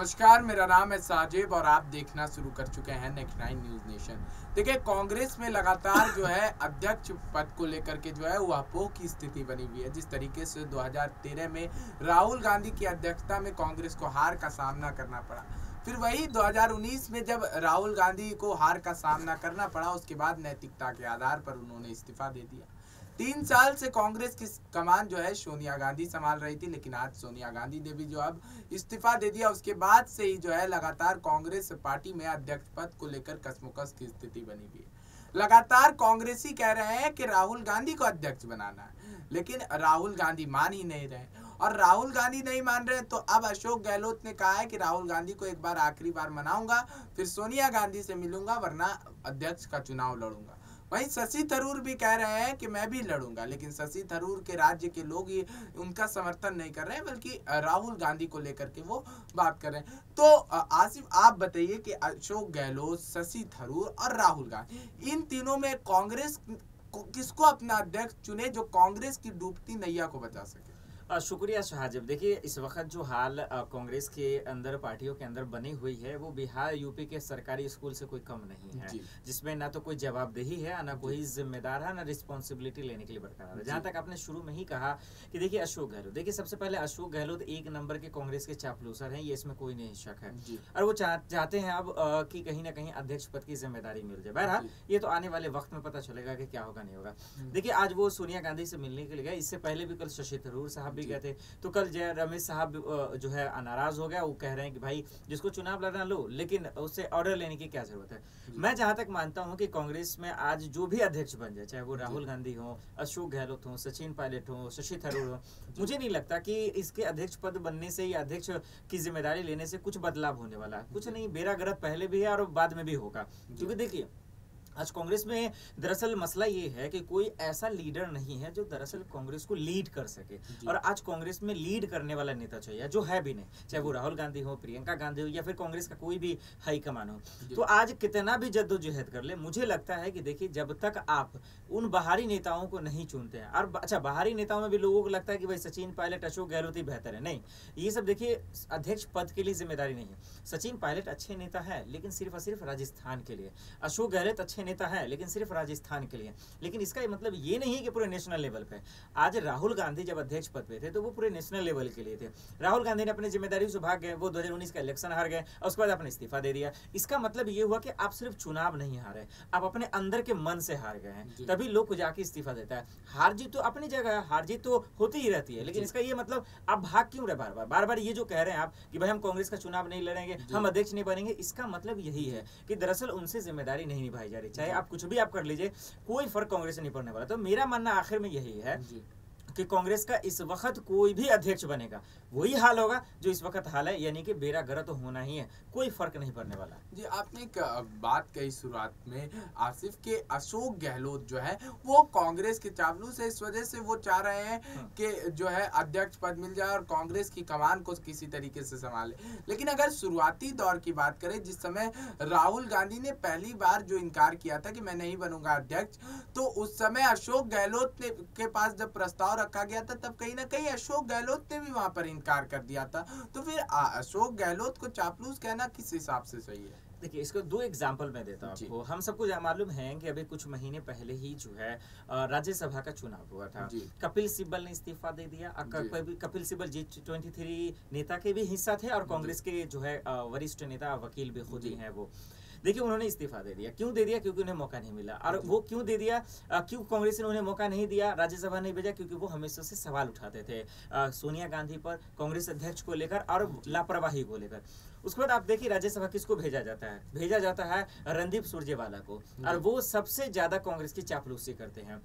नमस्कार, मेरा नाम है साजिब और आप देखना शुरू कर चुके हैं नेक्स्ट 9 न्यूज नेशन। देखिए, कांग्रेस में लगातार जो है अध्यक्ष पद को लेकर के जो है ऊहापोह की स्थिति बनी हुई है। जिस तरीके से 2013 में राहुल गांधी की अध्यक्षता में कांग्रेस को हार का सामना करना पड़ा, फिर वही 2019 में जब राहुल गांधी को हार का सामना करना पड़ा, उसके बाद नैतिकता के आधार पर उन्होंने इस्तीफा दे दिया। 3 साल से कांग्रेस की कमान जो है सोनिया गांधी संभाल रही थी, लेकिन आज सोनिया गांधी ने भी जो अब इस्तीफा दे दिया, उसके बाद से ही जो है लगातार कांग्रेस पार्टी में अध्यक्ष पद को लेकर कशमकश की स्थिति बनी हुई है। लगातार कांग्रेसी कह रहे हैं कि राहुल गांधी को अध्यक्ष बनाना है, लेकिन राहुल गांधी मान ही नहीं रहे। और राहुल गांधी नहीं मान रहे तो अब अशोक गहलोत ने कहा है कि राहुल गांधी को एक बार आखिरी बार मनाऊंगा, फिर सोनिया गांधी से मिलूंगा, वरना अध्यक्ष का चुनाव लड़ूंगा। वहीं शशि थरूर भी कह रहे हैं कि मैं भी लड़ूंगा, लेकिन शशि थरूर के राज्य के लोग ही उनका समर्थन नहीं कर रहे हैं, बल्कि राहुल गांधी को लेकर के वो बात कर रहे हैं। तो आसिफ, आप बताइए कि अशोक गहलोत, शशि थरूर और राहुल गांधी, इन तीनों में कांग्रेस किसको अपना अध्यक्ष चुने जो कांग्रेस की डूबती नैया को बचा सके? शुक्रिया शाहजिब। देखिए, इस वक्त जो हाल कांग्रेस के अंदर, पार्टियों के अंदर बनी हुई है, वो बिहार यूपी के सरकारी स्कूल से कोई कम नहीं है, जिसमें ना तो कोई जवाबदेही है, ना कोई जिम्मेदार है, ना रिस्पॉन्सिबिलिटी लेने के लिए बरकरार है। जहां तक आपने शुरू में ही कहा कि देखिए अशोक गहलोत, देखिए सबसे पहले अशोक गहलोत एक नंबर के कांग्रेस के चापलूसर हैं, ये इसमें कोई नहीं शक है। और वो चाहते हैं अब कि कहीं ना कहीं अध्यक्ष पद की जिम्मेदारी मिल जाए। बहरहाल ये तो आने वाले वक्त में पता चलेगा कि क्या होगा नहीं होगा। देखिए, आज वो सोनिया गांधी से मिलने के लिए गए, इससे पहले भी कल शशि थरूर साहब गए थे। तो कल जय रमेश साहब जो है नाराज हो गया, वो कह रहे हैं कि भाई जिसको चुनाव लड़ना लो, लेकिन उससे ऑर्डर लेने की क्या जरूरत है। मैं जहां तक मानता हूं कि कांग्रेस में आज जो भी अध्यक्ष बन जाए, चाहे वो राहुल गांधी हो, अशोक गहलोत हो, सचिन पायलट हो, शशि थरूर हो, मुझे नहीं लगता कि इसके अध्यक्ष पद बनने से या अध्यक्ष की जिम्मेदारी लेने से कुछ बदलाव होने वाला है। कुछ नहीं, बेरा गरज पहले भी है और बाद में भी होगा। क्योंकि देखिए, आज कांग्रेस में दरअसल मसला ये है कि कोई ऐसा लीडर नहीं है जो दरअसल कांग्रेस को लीड कर सके। और आज कांग्रेस में लीड करने वाला नेता चाहिए, जो है भी नहीं, चाहे वो राहुल गांधी हो, प्रियंका गांधी हो, या फिर कांग्रेस का कोई भी हाईकमान हो। तो आज कितना भी जद्दोजहद कर ले, मुझे लगता है कि देखिए, जब तक आप उन बाहरी नेताओं को नहीं चुनते हैं, और अच्छा, बाहरी नेताओं में भी लोगों को लगता है कि भाई सचिन पायलट, अशोक गहलोत ही बेहतर है। नहीं, ये सब देखिए अध्यक्ष पद के लिए जिम्मेदारी नहीं है। सचिन पायलट अच्छे नेता है, लेकिन सिर्फ और सिर्फ राजस्थान के लिए। अशोक गहलोत अच्छे नेता है, लेकिन सिर्फ राजस्थान के लिए। लेकिन इसका मतलब ये नहीं है कि पूरे नेशनल लेवल पे। आज राहुल गांधी जब अध्यक्ष पद पे थे तो वो पूरे नेशनल लेवल के लिए थे। राहुल गांधी ने अपनी जिम्मेदारी से भाग गए, वो 2019 का इलेक्शन हार गए और उसके बाद अपने इस्तीफा दे दिया। इसका मतलब ये हुआ कि आप सिर्फ चुनाव नहीं हारे, आप अपने अंदर के मन से हार गए हैं। तभी लोग को जाके इस्तीफा देता है। हार जीत तो अपनी जगह है, हार जीत तो होती ही रहती है, लेकिन इसका ये मतलब आप भाग क्यों रहे बार बार ये जो कह रहे हैं आप कि भाई हम कांग्रेस का चुनाव नहीं लड़ेंगे, हम अध्यक्ष नहीं बनेंगे, इसका मतलब यही है कि दरअसल उनसे जिम्मेदारी नहीं निभाई जा रही। चाहे आप कुछ भी आप कर लीजिए, कोई फर्क कांग्रेस से नहीं पड़ने वाला। तो मेरा मानना आखिर में यही है कि कांग्रेस का इस वक्त कोई भी अध्यक्ष बनेगा वही हाल होगा जो इस वक्त हाल है, यानी कि बेरा गरक तो होना ही है, कोई फर्क नहीं पड़ने वाला। जी, आपने एक बात कही शुरुआत में आसिफ के अशोक गहलोत जो है वो कांग्रेस के चावलूस है, इस वजह से वो चाह रहे हैं कि जो है अध्यक्ष पद मिल जाए और कांग्रेस की कमान को किसी तरीके से संभाले। लेकिन अगर शुरुआती दौर की बात करें, जिस समय राहुल गांधी ने पहली बार जो इनकार किया था कि मैं नहीं बनूंगा अध्यक्ष, तो उस समय अशोक गहलोत के पास जब प्रस्ताव रखा गया था, तब कहीं ना कहीं अशोक गहलोत ने भी वहां पर इनकार कर दिया था। तो फिर अशोक गहलोत को चापलूस कहना किस हिसाब से सही है? देखिए, इसको दो एग्जाम्पल मैं देता हूँ आपको। हम सबको मालूम है कि अभी कुछ महीने पहले ही जो है राज्यसभा का चुनाव हुआ था। कपिल सिब्बल ने इस्तीफा दे दिया। कपिल सिब्बल G23 नेता के भी हिस्सा थे और कांग्रेस के जो है वरिष्ठ नेता, वकील भी खुद ही हैं वो। देखिए, उन्होंने इस्तीफा दे दिया। क्यों दे दिया? क्योंकि उन्हें मौका नहीं मिला। और वो क्यों दे दिया? क्यों कांग्रेस ने उन्हें मौका नहीं दिया, राज्यसभा नहीं भेजा? क्योंकि वो हमेशा से सवाल उठाते थे सोनिया गांधी पर, कांग्रेस अध्यक्ष को लेकर और लापरवाही को लेकर। उसके बाद आप देखिए, राज्यसभा किसको भेजा जाता है? भेजा जाता है रणदीप सुरजेवाला को, और वो सबसे ज्यादा कांग्रेस की चापलूसी करते हैं।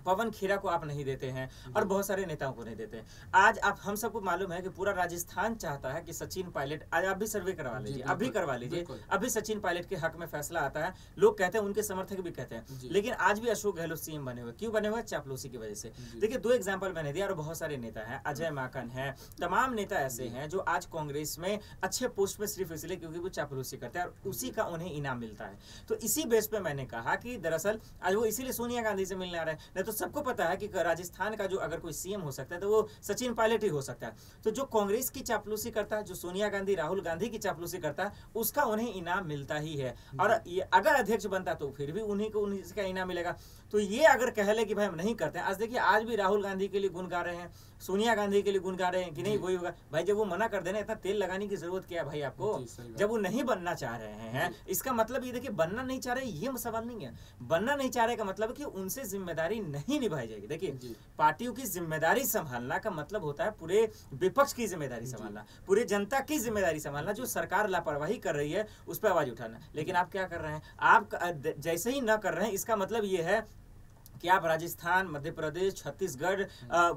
पवन खेरा को आप नहीं देते हैं और बहुत सारे नेताओं को नहीं देते हैं। आज आप हम सबको मालूम है कि पूरा राजस्थान चाहता है कि सचिन पायलट, आज आप भी सर्वे करवा लीजिए, अभी करवा लीजिए, अभी सचिन पायलट के हक में फैसला आता है। लोग कहते हैं, उनके समर्थक भी कहते हैं, लेकिन आज भी अशोक गहलोत सीएम बने हुए। क्यों बने हुए? चापलूसी की वजह से। देखिए, दो एग्जाम्पल मैंने दिया और बहुत सारे नेता हैं, अजय माकन है, तमाम नेता ऐसे हैं जो आज कांग्रेस में अच्छे पोस्ट में सिर्फ इसलिए क्योंकि वो चापलूसी करते हैं और उसी का उन्हें इनाम मिलता है। तो इसी बेस पे मैंने कहा कि दरअसल आज वो इसीलिए सोनिया गांधी से मिलने आ रहे हैं, नहीं तो सबको पता है कि राजस्थान का जो अगर कोई सीएम हो सकता है तो वो सचिन पायलट ही हो सकता है। तो जो कांग्रेस की चापलूसी करता है, जो सोनिया गांधी राहुल गांधी की चापलूसी करता है, उसका उन्हें इनाम मिलता ही है। और अगर अध्यक्ष बनता तो फिर भी उन्हीं का इनाम मिलेगा। तो ये अगर कह ले कि भाई हम नहीं करते हैं, आज देखिए आज भी राहुल गांधी के लिए गुण गा रहे हैं, सोनिया गांधी के लिए गुण गा रहे हैं कि नहीं वही होगा। भाई जब वो मना कर देना, इतना तेल लगाने की जरूरत क्या है भाई आपको, जब वो नहीं बनना चाह रहे हैं। इसका मतलब ये देखिए बनना नहीं चाह रहे ये सवाल नहीं है, बनना नहीं चाह रहे का मतलब है कि उनसे जिम्मेदारी नहीं निभाई जाएगी। देखिए पार्टियों की जिम्मेदारी संभालना का मतलब होता है पूरे विपक्ष की जिम्मेदारी संभालना, पूरे जनता की जिम्मेदारी संभालना, जो सरकार लापरवाही कर रही है उस पर आवाज उठाना। लेकिन आप क्या कर रहे हैं, आप जैसे ही न कर रहे हैं इसका मतलब ये है कि आप राजस्थान, मध्य प्रदेश, छत्तीसगढ़,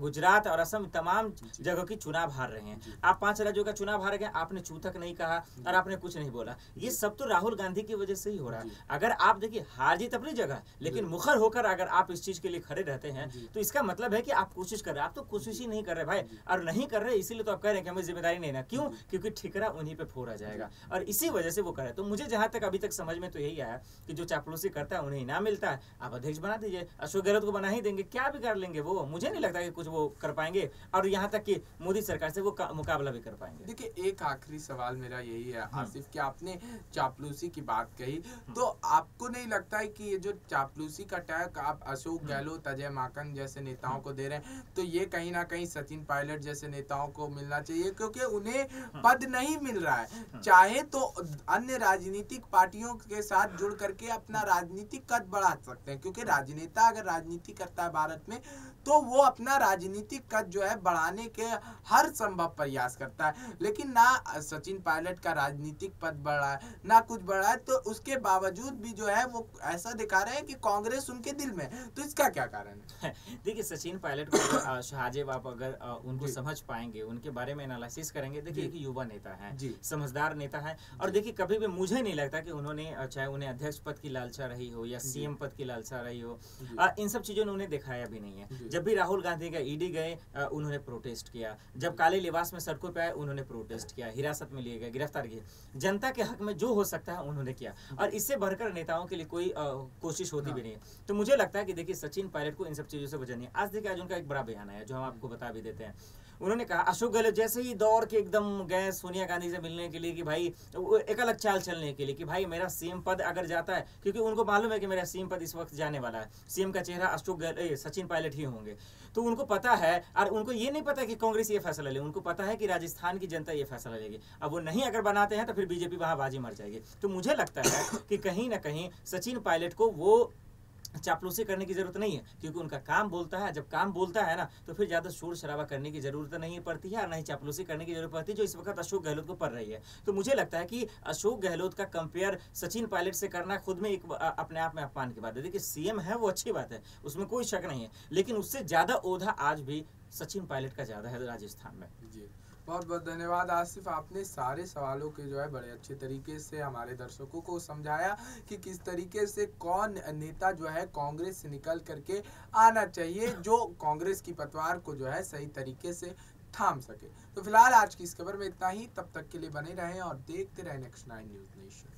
गुजरात और असम तमाम जगहों की चुनाव हार रहे हैं। आप 5 राज्यों का चुनाव हार गए, आपने चू तक नहीं कहा और आपने कुछ नहीं बोला। ये सब तो राहुल गांधी की वजह से ही हो रहा है। अगर आप देखिए हार जीत अपनी जगह, लेकिन मुखर होकर अगर आप इस चीज के लिए खड़े रहते हैं तो इसका मतलब है कि आप कोशिश कर रहे हैं। आप तो कोशिश ही नहीं कर रहे भाई, और नहीं कर रहे इसीलिए तो आप कह रहे हैं कि हमें जिम्मेदारी नहीं ना। क्यों? क्योंकि ठिकरा उन्हीं पे फोड़ा जाएगा और इसी वजह से वो करे। तो मुझे जहां तक अभी तक समझ में तो यही आया कि जो चापलूसी करता है उन्हें इनाम मिलता है। आप अध्यक्ष बना दीजिए, अशोक गहलोत को बना ही देंगे, क्या भी कर लेंगे वो, मुझे नहीं लगता कि कुछ वो कर पाएंगे और यहाँ तक कि मोदी सरकार से वो मुकाबला भी कर पाएंगे। देखिए एक आखिरी सवाल मेरा यही है आसिफ कि आपने चापलूसी की बात कही, तो आपको नहीं लगता है कि ये जो चापलूसी का टैग आप अशोक गहलोत, अजय माकन जैसे नेताओं को दे रहे हैं, तो ये कहीं ना कहीं सचिन पायलट जैसे नेताओं को मिलना चाहिए, क्योंकि उन्हें पद नहीं मिल रहा है। चाहे तो अन्य राजनीतिक पार्टियों के साथ जुड़ करके अपना राजनीतिक कद बढ़ा सकते हैं, क्योंकि राजनेता अगर राजनीति करता है भारत में तो वो अपना राजनीतिक कद जो है बढ़ाने के हर संभव प्रयास करता है। लेकिन ना सचिन पायलट का राजनीतिक पद बढ़ा है ना कुछ बढ़ा है, तो उसके बावजूद भी जो है वो ऐसा दिखा रहे हैं कि कांग्रेस उनके दिल में। तो इसका क्या कारण है? देखिए सचिन पायलट को शाहजेब आप अगर उनको समझ पाएंगे, उनके बारे में एनालिसिस करेंगे, देखिए एक युवा नेता है, समझदार नेता है। और देखिए कभी भी मुझे नहीं लगता कि उन्होंने, चाहे उन्हें अध्यक्ष पद की लालसा रही हो या सीएम पद की लालसा रही हो, इन सब चीजों ने उन्हें दिखाया भी नहीं है। जब भी राहुल गांधी का ईडी गए उन्होंने प्रोटेस्ट किया, जब काले लिबास में सड़कों पे आए उन्होंने प्रोटेस्ट किया, हिरासत में लिए गए, गिरफ्तार किए, जनता के हक में जो हो सकता है उन्होंने किया। और इससे बढ़कर नेताओं के लिए कोई कोशिश होती भी नहीं है। तो मुझे लगता है कि देखिए सचिन पायलट को इन सब चीजों से बचना है। आज देखिए आज उनका एक बड़ा बयान आया जो हम आपको बता भी देते हैं। उन्होंने कहा अशोक गहलोत जैसे ही दौड़ के एकदम गए सोनिया गांधी से मिलने के लिए कि भाई एक अलग चाल चलने के लिए कि भाई मेरा सीएम पद अगर जाता है, क्योंकि उनको मालूम है कि मेरा सीएम पद इस वक्त जाने वाला है, सीएम का चेहरा सचिन पायलट ही होंगे। तो उनको पता है, और उनको ये नहीं पता कि कांग्रेस ये फैसला ले, उनको पता है कि राजस्थान की जनता ये फैसला लेगी। अब वो नहीं अगर बनाते हैं तो फिर बीजेपी वहां बाजी मर जाएगी। तो मुझे लगता है कि कहीं ना कहीं सचिन पायलट को वो चापलूसी करने की जरूरत नहीं है, क्योंकि उनका काम बोलता है। जब काम बोलता है ना तो फिर ज्यादा शोर शराबा करने की जरूरत नहीं पड़ती है और नहीं चापलूसी करने की जरूरत पड़ती है, जो इस वक्त अशोक गहलोत को पड़ रही है। तो मुझे लगता है कि अशोक गहलोत का कंपेयर सचिन पायलट से करना खुद में एक अपने आप में अपमान की बात है। देखिए सीएम है वो अच्छी बात है, उसमें कोई शक नहीं है, लेकिन उससे ज्यादा ओहदा आज भी सचिन पायलट का ज्यादा है राजस्थान में। जी बहुत बहुत धन्यवाद आसिफ, आपने सारे सवालों के जो है बड़े अच्छे तरीके से हमारे दर्शकों को समझाया कि किस तरीके से कौन नेता जो है कांग्रेस से निकल करके आना चाहिए, जो कांग्रेस की पतवार को जो है सही तरीके से थाम सके। तो फिलहाल आज की इस खबर में इतना ही, तब तक के लिए बने रहें और देखते रहें नेक्स्ट 9 न्यूज़ नेशन।